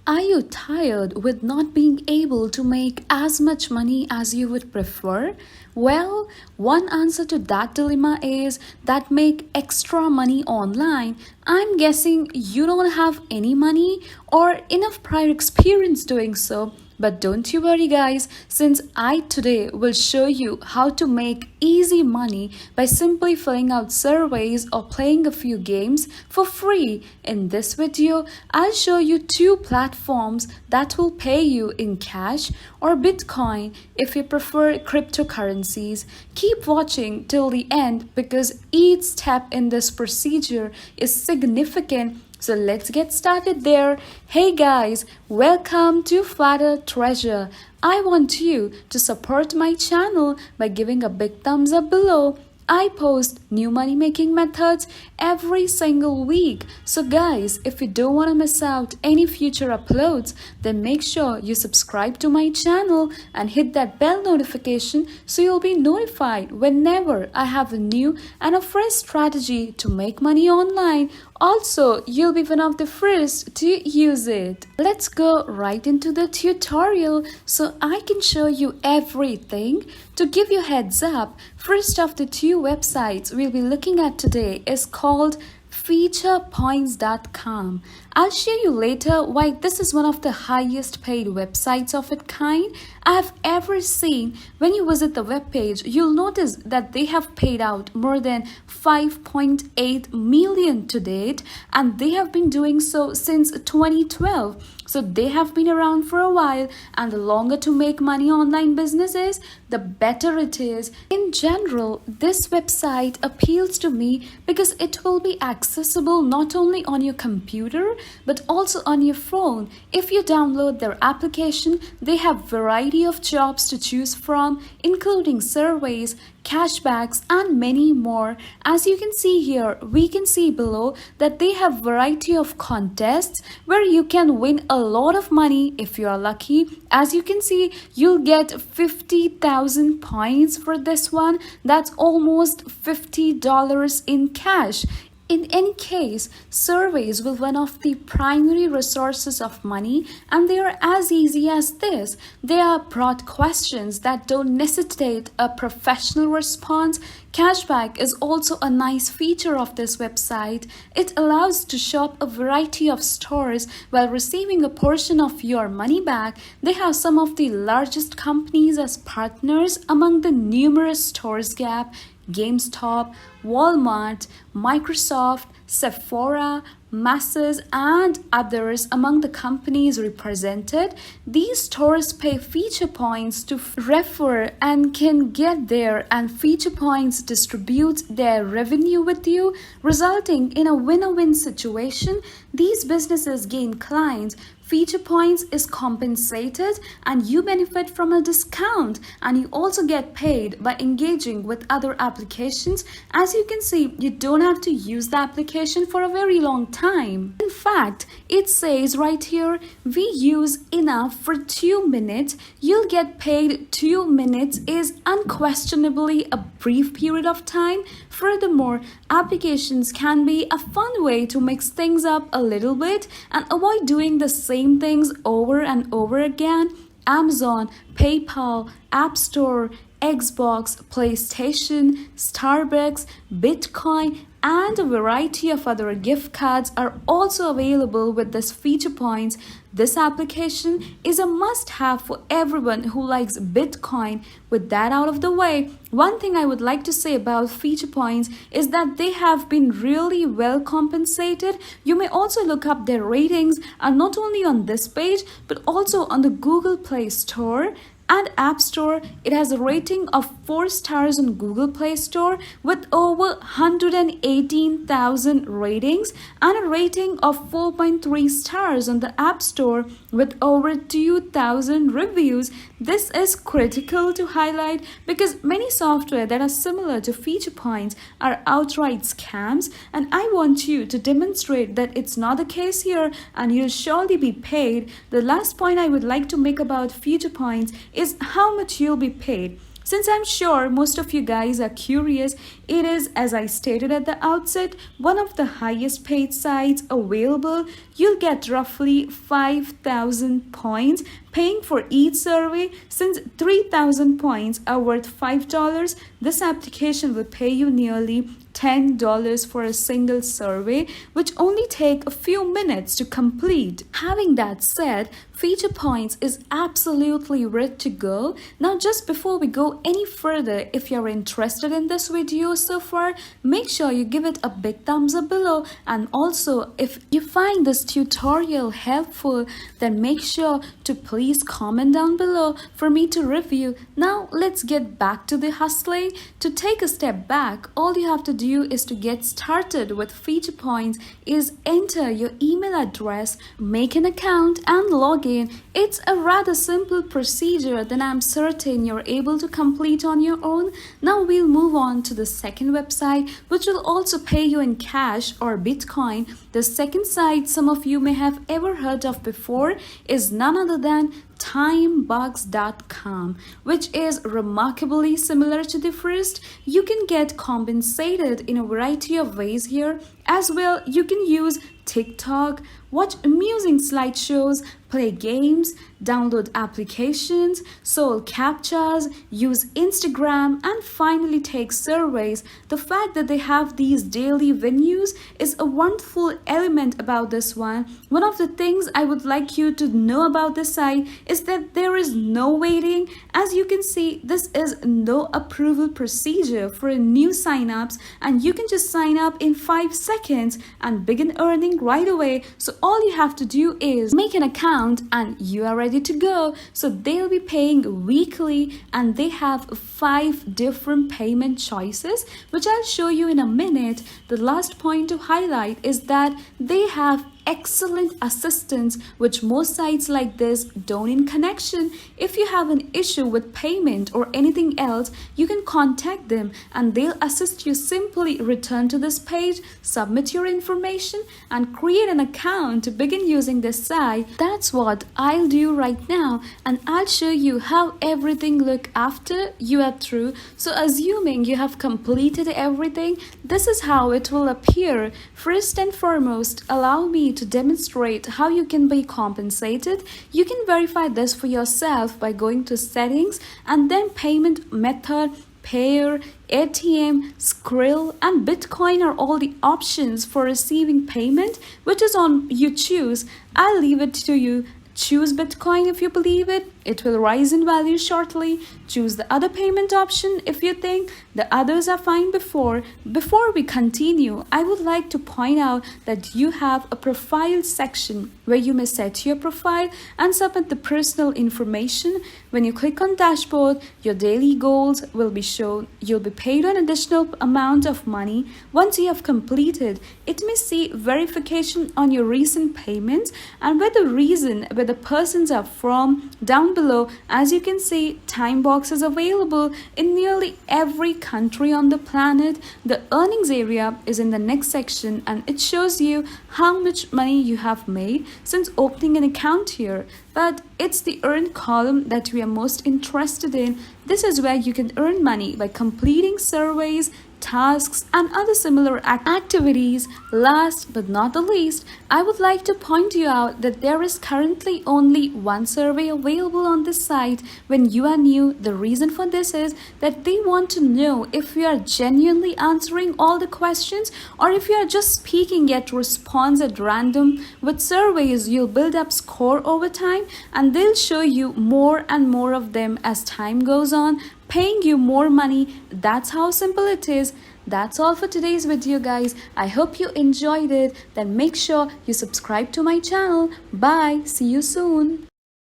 Are you tired with not being able to make as much money as you would prefer? Well, one answer to that dilemma is that make extra money online. I'm guessing you don't have any money or enough prior experience doing so. But don't you worry, guys, since I today will show you how to make easy money by simply filling out surveys or playing a few games for free. In this video, I'll show you two platforms that will pay you in cash or Bitcoin if you prefer cryptocurrencies. Keep watching till the end because each step in this procedure is significant. So let's get started there. Hey guys, welcome to Flatter Treasure. I want you to support my channel by giving a big thumbs up below. I post new money making methods every single week. So guys, if you don't want to miss out any future uploads, then make sure you subscribe to my channel and hit that bell notification so you'll be notified whenever I have a new and a fresh strategy to make money online. Also, you'll be one of the first to use it. Let's go right into the tutorial so I can show you everything. To give you heads up, first of the two websites we'll be looking at today is called featurepoints.com. I'll show you later why this is one of the highest paid websites of its kind I have ever seen. When you visit the webpage, you'll notice that they have paid out more than 5.8 million to date, and they have been doing so since 2012. So they have been around for a while, and the longer to make money online businesses, the better it is. In general, this website appeals to me because it will be accessible not only on your computer but also on your phone. If you download their application, they have variety of jobs to choose from, including surveys, cashbacks, and many more. As you can see here, we can see below that they have variety of contests where you can win a lot of money if you are lucky. As you can see, you'll get 50,000 points for this one. That's almost $50 in cash. In any case, surveys will one of the primary resources of money, and they are as easy as this. They are broad questions that don't necessitate a professional response. Cashback is also a nice feature of this website. It allows to shop a variety of stores while receiving a portion of your money back. They have some of the largest companies as partners among the numerous stores: Gap, GameStop, Walmart, Microsoft, Sephora, Macy's, and others among the companies represented. These stores pay feature points to refer and can get there, and feature points distribute their revenue with you, resulting in a win-win situation. These businesses gain clients, feature points is compensated, and you benefit from a discount, and you also get paid by engaging with other applications. As you can see, you don't have to use the application for a very long time. In fact, it says right here, we use enough for 2 minutes. You'll get paid. 2 minutes is unquestionably a brief period of time. Furthermore, applications can be a fun way to mix things up a little bit and avoid doing the same things over and over again. Amazon, PayPal, App Store, Xbox, PlayStation, Starbucks, Bitcoin, and a variety of other gift cards are also available with this feature points. This application is a must-have for everyone who likes Bitcoin. With that out of the way, one thing I would like to say about feature points is that they have been really well compensated. You may also look up their ratings, and not only on this page but also on the Google Play Store and App Store. It has a rating of 4 stars on Google Play Store with over 118,000 ratings, and a rating of 4.3 stars on the App Store with over 2,000 reviews. This is critical to highlight because many software that are similar to feature points are outright scams, and I want you to demonstrate that it's not the case here, and you'll surely be paid. The last point I would like to make about feature points is how much you'll be paid. Since I'm sure most of you guys are curious, it is, as I stated at the outset, one of the highest paid sites available. You'll get roughly 5,000 points paying for each survey. Since 3,000 points are worth $5, this application will pay you nearly $10 for a single survey, which only take a few minutes to complete. Having that said, Feature Points is absolutely ready to go. Now, just before we go any further, if you're interested in this video so far, make sure you give it a big thumbs up below, and also if you find this tutorial helpful, then make sure to please comment down below for me to review. Now let's get back to the hustling. To take a step back, all you have to do is to get started with Feature Points is enter your email address, make an account and log in. It's a rather simple procedure that I'm certain you're able to complete on your own. Now we'll move on to the second website, which will also pay you in cash or Bitcoin. The second site some of you may have ever heard of before is none other than Timebox.com, which is remarkably similar to the first. You can get compensated in a variety of ways here. As well, you can use TikTok, watch amusing slideshows, play games, download applications, solve captchas, use Instagram, and finally take surveys. The fact that they have these daily venues is a wonderful element about this one. One of the things I would like you to know about this site is that there is no waiting. As you can see, this is no approval procedure for new signups, and you can just sign up in 5 seconds and begin earning right away. So all you have to do is make an account and you are ready to go. So they'll be paying weekly, and they have 5 different payment choices, which I'll show you in a minute. The last point to highlight is that they have excellent assistance, which most sites like this don't in connection. If you have an issue with payment or anything else, you can contact them and they'll assist you. Simply return to this page, submit your information, and create an account to begin using this site. That's what I'll do right now, and I'll show you how everything look after you are through. So assuming you have completed everything, this is how it will appear. First and foremost, allow me to demonstrate how you can be compensated. You can verify this for yourself by going to settings and then payment method, payer, ATM, Skrill, and Bitcoin are all the options for receiving payment, which is on you choose. I'll leave it to you. Choose Bitcoin if you believe it will rise in value shortly. Choose the other payment option if you think the others are fine. Before we continue, I would like to point out that you have a profile section where you may set your profile and submit the personal information. When you click on dashboard, your daily goals will be shown. You'll be paid an additional amount of money once you have completed. It may see verification on your recent payments and where the persons are from down below. As you can see, Timebox is available in nearly every country on the planet. The earnings area is in the next section, and it shows you how much money you have made since opening an account here. But it's the earn column that we are most interested in. This is where you can earn money by completing surveys, tasks, and other similar activities. Last but not the least, I would like to point you out that there is currently only one survey available on this site when you are new. The reason for this is that they want to know if you are genuinely answering all the questions or if you are just speaking yet response at random. With surveys, you'll build up score over time, and they'll show you more and more of them as time goes on, paying you more money. That's how simple it is. That's all for today's video, guys. I hope you enjoyed it. Then make sure you subscribe to my channel. Bye. See you soon.